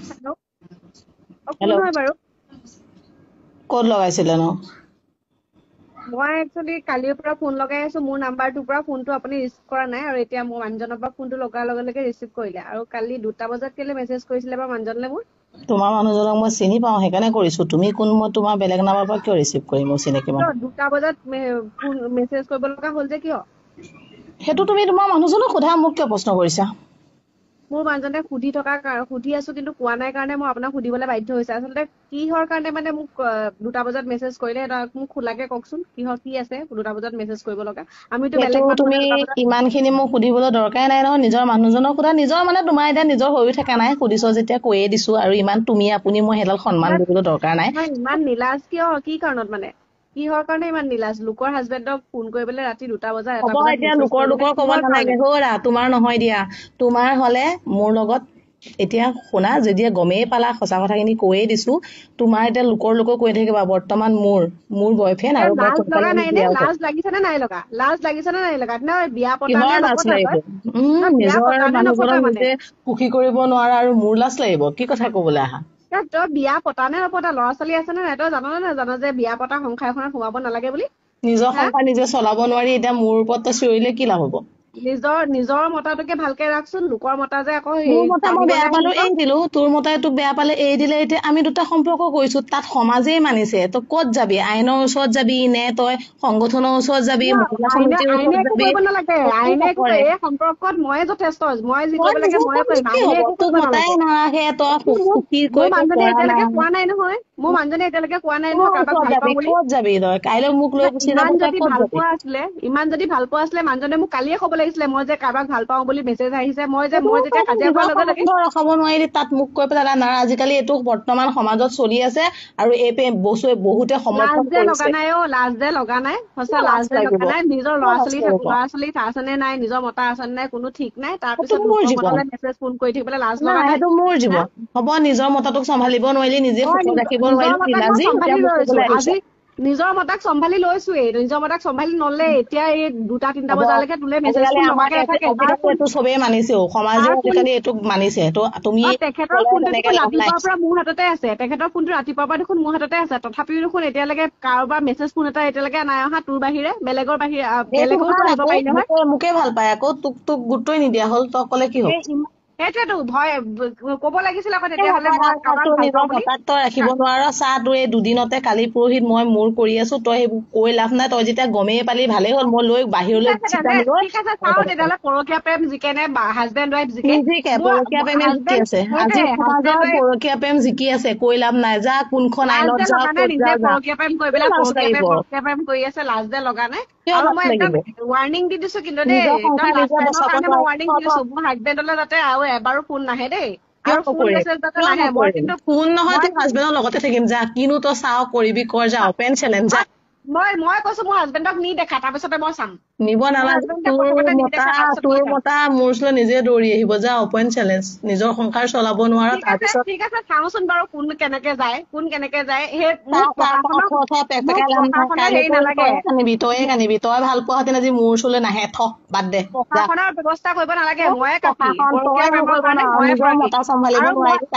Hello' কোন hello' হয় বাৰু? ক'ত লগাইছিলে ন? মই একচুৱেলি কালিৰ পৰা ফোন লগাই আছো, মোৰ নাম্বাৰটোৰ পৰা ফোনটো আপুনি ৰিচিভ কৰা নাই, আৰু এতিয়া মোৰ মানুহজনৰ পৰা ফোনটো লগাৰ লগে লগে ৰিচিভ কৰিলে। আৰু কালি 2টা বজাত কেলে মেছেজ কৰিছিলে বাৰু মানুহজনলে মোৰ? তোমাৰ মানুহজনক মই চিনি পাওঁ, সেইকাৰণে কৰিছো। তুমি কোন, মই তোমাৰ বেলেগ নাম্বাৰৰ পৰা কিয় ৰিচিভ কৰিম? মোৰ চিনাকি কিয় মানুহ 2টা বজাত ফোন মেছেজ কৰিব লগা হ'ল যে কিয়? সেইটো তুমি তোমাৰ মানুহজনক সোধা, মোক কিয় প্ৰশ্ন কৰিছা? মোৰ মানুহজনে সুধি আছো কিন্তু কোৱা নাই কাৰণে মই আপোনাক সুধিবলৈ বাধ্য হৈছে। আচলতে কিহৰ কাৰণে মানে মোক 2টা বজাত মেছেজ কৰিলে মোক খোলাকে কওকচোন, কি আছে 2টা বজাত মেছেজ কৰিব লগা? আমিতো সেইটো বেলেগ মানুহ তুমি 2টা বজাত। ইমান খিনি মোক সুধিবলৈ দৰকাৰে নাই নহয়। নিজৰ মানুহজনক সোধা। নিজৰ মানে তোমাৰ এতিয়া নিজৰ হৈ থকা নাই, সুধিছ যেতিয়া কৈয়ে দিছো। আৰু ইমান তুমি আপুনি মই সেইডাল সন্মান দিবলৈ দৰকাৰ নাই। ইমান নিলাজ কিয়? কি কাৰণত মানে? কিহৰ কাৰণে ইমান নিলাজ? লোকৰ হাজবেণ্ডক ফোন কৰিবলৈ ৰাতি 2টা বজাত 1টা হ'ব বজাত এতিয়া মেছেজ লোকৰ কৰিবলৈ ক'ব কিহৰ কাৰণে? নালাগে হৌৰা, তোমাৰ নহয় দিয়া। তোমাৰ হলে মোৰ লগত এতিয়া শুনা, যদি গমেই পালা, সঁচা কথাখিনি কৈয়ে দিছো। তোমাৰ এতিয়া লোকৰ কৈ থাকিবা। বৰ্তমান মোৰ বয়ফ্ৰেণ্ড আৰু মই লাজ সোনকালে লগা আমি নাই নে? বিয়া হম। লাজ লাগিছে নে নাই লগা? লাজ লাগিছে নে নাই লগা? নহয় বিয়া পতা নে কিহৰ লাজ নপতা লাগিব? তই? নহয় বিয়া নিজৰ পতা নে নপতা মানুহজনক মানে? নিজে সুখী কৰিব নোৱাৰা আৰু মোৰ লাজ লাগিব? কি কথা কবলৈ আহা? তই বিয়া পতা নে নপতা? ল'ৰা ছোৱালী আছে নে নাই? তই জান নে নাজান যে বিয়া পতা সংসাৰ এখনত সোমাব নালাগে বুলি? নিজৰ হা? সংসাৰ নিজে চলাব নোৱাৰি এতিয়া মোৰ ওপৰত তই চিঞৰিলে কি লাভ হব? নিজৰ মতাটোকে ভালকে ৰাখচোন। লোকৰ মতা যে আকৌ মোৰ মতে মই বেয়া টানিবলৈ পালো আহিব। এৰি দিলো, তোৰ মতে তোক বেয়া পালে এৰি দিলে। এতিয়া আমি 2টা সম্পৰ্ক কৰিছো, তাত সমাজেই মানিছে। তই ক'ত যাবি? আইনৰ ওচৰত যাবি নে তই সংগঠনৰ ওচৰত যাবি, মহিলা সমিতিৰ আইনে ওচৰত একো যাবি? কৰিব নালাগে। একো আইনে একো নকৰে। এই সম্পৰ্কত ময়ে যথেষ্ট। মই যি তই কৰিব লাগে নিজে ময়ে কৰিলে কৰিম। কি আইনে হব? একো তোক কৰিব মতাই নালাগে। নাৰাখে, তই সুখী মোৰ কৰিব মানুহজনে পৰা এতিয়ালৈকে নাই। কোৱা নাই নহয়। মোৰ মানুহজনে এতিয়ালৈকে কোৱা নাই নহয় কৰ কাৰোবাক ওচৰত ভাল যাবি? পাওঁ বুলি। ক'ত যাবি তই? কাইলৈ মোক লৈ গুচি যাব, ইমান তই যদি ক'ত ভাল যাবি? পোৱা আছিলে, মানুহজনে মোক কালিয়ে ক'ব লাগিছিলে, মই যে কাৰোবাক ভাল পাওঁ বুলি মেছেজ আহিছে। মই যেতিয়া সেইটো কাজিয়া নিজৰ কৰাৰ লগে লগে সম্বন্ধ ৰখাব নোৱাৰিলি, তাত মোক কৈ পেলাই না। আজিকালি এইটো বৰ্তমান সমাজত চলি আছে আৰু এই বস্তুৱে বহুতে লাজ সমৰ্থন যে লগা কৰিছে। নাই অ', লাজ যে লগা নাই। সঁচা কিয় লাজ যে লাগিব? লগা নাই। নিজৰ কিয় ল'ৰা লাজ ছোৱালী লাগিব? আছে নে নাই, নিজৰ মতা আছে নে নাই, কোনো ঠিক নাই। সেইটো তাৰপিছত মোৰ লোকৰ জীৱন। মতলে মেছেজ ফোন কৰি থাকিবলৈ লাজ লগা নাই, নাই? সেইটো মোৰ হা? জীৱন। হ'ব, নিজৰ মতাটোক চম্ভালিব নোৱাৰিলি, নিজে মই সুখত ৰাখিব নিজৰ নোৱাৰিলি, মতাক মই নিলাজি এতিয়া চম্ভালি মোক লৈছো কবলৈ আহিছ। আজি। নিজৰ মতাক চম্ভালি লৈছোৱেই। নিজৰ মতাক চম্ভালি নলে এতিয়া এই 2টা 3টা হ'ব, বজালৈকে তোলে মেছেজ আজিকালি ফোন আমাৰ নমাকে নাথাকে। আজিকালি এইটো চবেই মানিছেও, সমাজেও তাৰ ফোন আজিকালি এইটোক মানিছে। তো তুমি তেখেতৰ কলে ফোনটো তেনেকে দেখোন লাভ নাই। ৰাতিপুৱাৰ পৰা মোৰ হাততে আছে। তেখেতৰ ফোনটো ৰাতিপুৱাৰ পৰা দেখোন মোৰ হাততে আছে। তথাপিও দেখোন এতিয়ালৈকে কাৰোবাৰ মেছেজ ফোন এটা এতিয়ালৈকে নাই অহা, তোৰ বাহিৰে। এইটো বেলেগেওতো ভাল আহিব আকৌ, পাৰি নহয়। মোকে ভাল পায় আকৌ। তোক গুৰুত্বই নিদিয়া হ'ল, তই কলে কি হব? সেইটোৱেতো ভয় ক'ব লাগিছিল আকৌ হ'ব তেতিয়াহ'লে মই দে, কাৰোবাক তোৰ ভাল নিজৰ পাওঁ বুলি। মতাক তই ৰাখিব নোৱাৰ। চা, তোৰ এই দুদিনতে কালি পৰহিত মই মোৰ কৰি আছো, তই সেইবোৰ কৈ লাভ নাই। তই যেতিয়া গমেই পালি ভালেই হ'ল, মই লৈ ঠিক বাহিৰলৈ আছে চিটা তেন্তে, নিলৈ ঠিক আছে চাওঁ তেতিয়াহ'লে পৰকীয়া প্ৰেম জিকে নে হাজবেণ্ড ৱাইফ জিকে। নিজিকে, মোৰ পৰকীয়া প্ৰেমে জিকি হাজবেণ্ড আছে। আজি সেইটোৱে হাজবেণ্ড সমাজৰ ৱাইফ পৰকীয়া প্ৰেম জিকি আছে, কৈ লাভ নাই। যা, কোনখন লাজ আইনত যে যা, লগা নাই ক'ত নিজে যা, যা। পৰকীয়া প্ৰেম কৰি কিয় পেলাই লাজ লাগিব? পৰকীয়া প্ৰেম কৰি আছে। লাজ যে লগা নাই। কিয় আৰু লাজ মই একদম লাগিব? ৱাৰ্ণিং দি দিছো কিন্তু দেই, নিজৰ একদম সংসাৰ লাষ্ট নিজে টাইমৰ বচাব কাৰণে মই নোৱাৰি। ৱাৰ্ণিং দি দিছো। মোৰ হাজবেণ্ডলৈ যাতে আৰু এবাৰো ফোন নাহে দেই। কিয় আৰু ফোন নকৰিম? মেছেজ যাতে কিয় নাহে। নকৰিম? ফোন নহয়, তোৰ হাজবেণ্ডৰ লগতে থাকিম। যা, কিনো তই চাও কৰিবি কৰ, যা, অপেন চেলেঞ্জ যা। মই কৈছো মোৰ হাজবেণ্ডক নি দেখা, তাৰপিছতে মই চাম। নিব মোৰ নালাগে। হাজবেণ্ডে প্ৰথমতে নি দেখা, তাৰপিছত মই চাম। মোৰ ওচৰলৈ নিজে দৌৰি আহিব। যা, অপেন চেলেঞ্জ। নিজৰ সংসাৰ চলাব নোৱাৰা, তাৰপিছত ঠিক আছে চাওঁচোন বাৰু কোন কেনেকে যায়। সেই চা চা পেক মোক পেকাই লাভ নাই। প্ৰশাসনৰ কাইলৈ হেৰি পৰহি নালাগে। তয়ে কানিবি। তই ভাল পোৱাহেঁতেন আজি মোৰ ওচৰলৈ নাহে। বাদ দে, যা। প্ৰশাসনৰ ব্যৱস্থা কৰিব নালাগে। ময়ে কাফি প্ৰশাসন তই পৰকীয়া একো প্ৰেমৰ কৰিব কাৰণে নোৱাৰ, ময়ে নিজৰ পাৰ্টি। মতা চম্ভালিব আৰু মই নোৱাৰিলি।